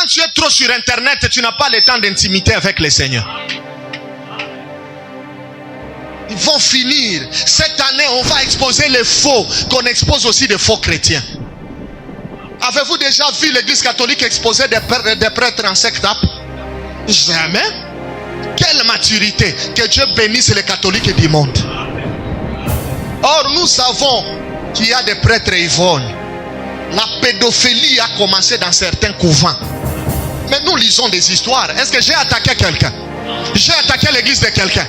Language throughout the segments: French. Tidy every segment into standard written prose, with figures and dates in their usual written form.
tu es trop sur Internet, tu n'as pas le temps d'intimité avec le Seigneur. Ils vont finir. Cette année, on va exposer les faux, qu'on expose aussi des faux chrétiens. Avez-vous déjà vu l'église catholique exposer des prêtres en sectape? Jamais. Quelle maturité. Que Dieu bénisse les catholiques du monde. Or, nous savons qu'il y a des prêtres ivrognes. La pédophilie a commencé dans certains couvents. Mais nous lisons des histoires. Est-ce que j'ai attaqué quelqu'un? J'ai attaqué l'église de quelqu'un?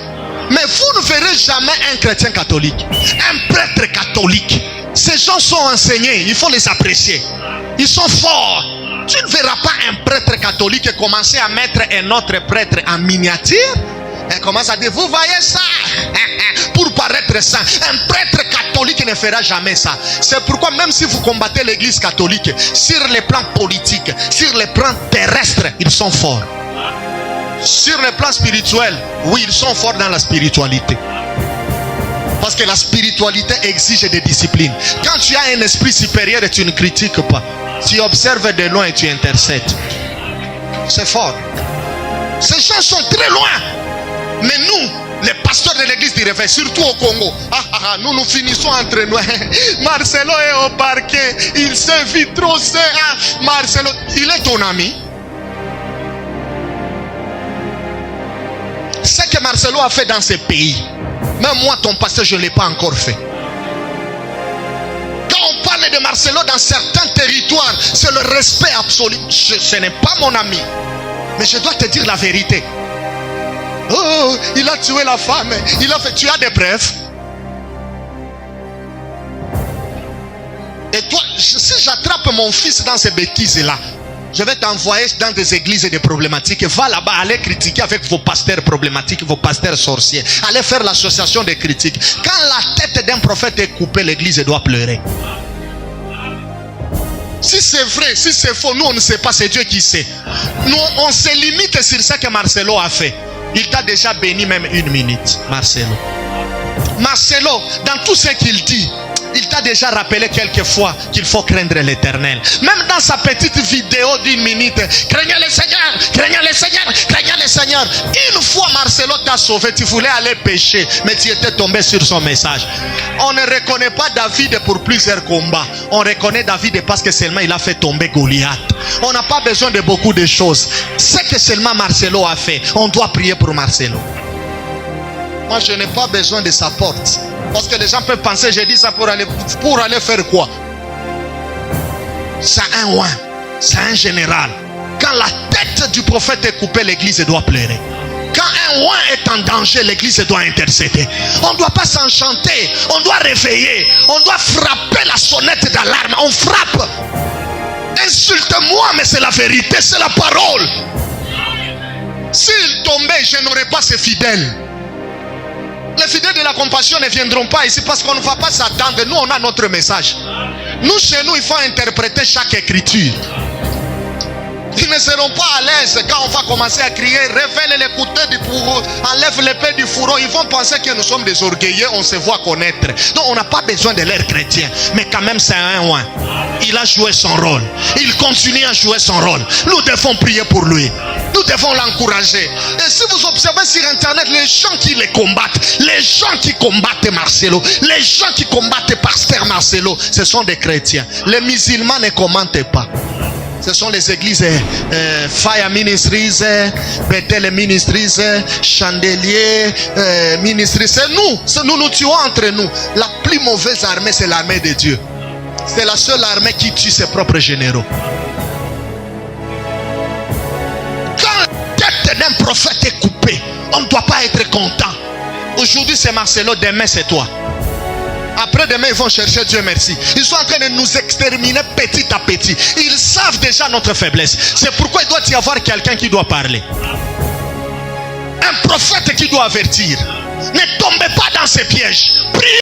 Mais vous ne verrez jamais un chrétien catholique, un prêtre catholique. Ces gens sont enseignés, il faut les apprécier. Ils sont forts. Tu ne verras pas un prêtre catholique commencer à mettre un autre prêtre en miniature. Elle commence à dire, vous voyez ça, pour paraître saint. Un prêtre catholique ne fera jamais ça. C'est pourquoi même si vous combattez l'église catholique, sur les plans politiques, sur les plans terrestres, ils sont forts. Sur le plan spirituel, oui, ils sont forts dans la spiritualité. Parce que la spiritualité exige des disciplines. Quand tu as un esprit supérieur et tu ne critiques pas, tu observes de loin et tu intercèdes. C'est fort. Ces gens sont très loin. Mais nous, les pasteurs de l'église du réveil, surtout au Congo, nous finissons entre nous. Marcelo est au parquet, il se vit trop seul. Marcelo, il est ton ami. Ce que Marcelo a fait dans ce pays, même moi, ton pasteur, je ne l'ai pas encore fait. Quand on parle de Marcelo dans certains territoires, c'est le respect absolu. Ce n'est pas mon ami. Mais je dois te dire la vérité. Oh, il a tué la femme. Il a fait. Tu as des preuves? Et toi, si j'attrape mon fils dans ces bêtises-là, je vais t'envoyer dans des églises et des problématiques. Va là-bas, allez critiquer avec vos pasteurs problématiques, vos pasteurs sorciers. Allez faire l'association des critiques. Quand la tête d'un prophète est coupée, l'église doit pleurer. Si c'est vrai, si c'est faux, nous on ne sait pas, c'est Dieu qui sait. Nous on se limite sur ce que Marcelo a fait. Il t'a déjà béni même 1 minute, Marcelo. Marcelo, dans tout ce qu'il dit, il t'a déjà rappelé quelquefois qu'il faut craindre l'Éternel. Même dans sa petite vidéo d'1 minute, craignez le Seigneur, craignez le Seigneur, craignez le Seigneur. Une fois Marcelo t'a sauvé, tu voulais aller pécher, mais tu étais tombé sur son message. On ne reconnaît pas David pour plusieurs combats. On reconnaît David parce que seulement il a fait tomber Goliath. On n'a pas besoin de beaucoup de choses. Ce que seulement Marcelo a fait, on doit prier pour Marcelo. Moi je n'ai pas besoin de sa porte. Parce que les gens peuvent penser, j'ai dit ça pour aller faire quoi? C'est un roi, c'est un général. Quand la tête du prophète est coupée, l'église doit pleurer. Quand un roi est en danger, l'église doit intercéder. On ne doit pas s'enchanter, on doit réveiller, on doit frapper la sonnette d'alarme. On frappe. Insulte-moi, mais c'est la vérité, c'est la parole. S'il tombait, je n'aurais pas ces fidèles. Les fidèles de la compassion ne viendront pas ici parce qu'on ne va pas s'attendre. Nous, on a notre message. Nous, chez nous, il faut interpréter chaque écriture. Ils ne seront pas à l'aise quand on va commencer à crier, révèle les couteaux du fourreau, enlève l'épée du fourreau. Ils vont penser que nous sommes des orgueilleux, on se voit connaître. Donc on n'a pas besoin de l'air chrétien. Mais quand même c'est un roi. Il a joué son rôle. Il continue à jouer son rôle. Nous devons prier pour lui. Nous devons l'encourager. Et si vous observez sur internet, les gens qui les combattent, les gens qui combattent Marcelo, les gens qui combattent Pasteur Marcelo, ce sont des chrétiens. Les musulmans ne commentent pas. Ce sont les églises Fire Ministries, Bethel Ministries, Chandelier Ministries. C'est nous tuons entre nous. La plus mauvaise armée, c'est l'armée de Dieu. C'est la seule armée qui tue ses propres généraux. Quand la tête d'un prophète est coupée, on ne doit pas être content. Aujourd'hui c'est Marcelo, demain c'est toi. Après demain ils vont chercher Dieu merci. Ils sont en train de nous exterminer petit à petit. Ils savent déjà notre faiblesse. C'est pourquoi il doit y avoir quelqu'un qui doit parler. Un prophète qui doit avertir. Ne tombez pas dans ces pièges. Priez.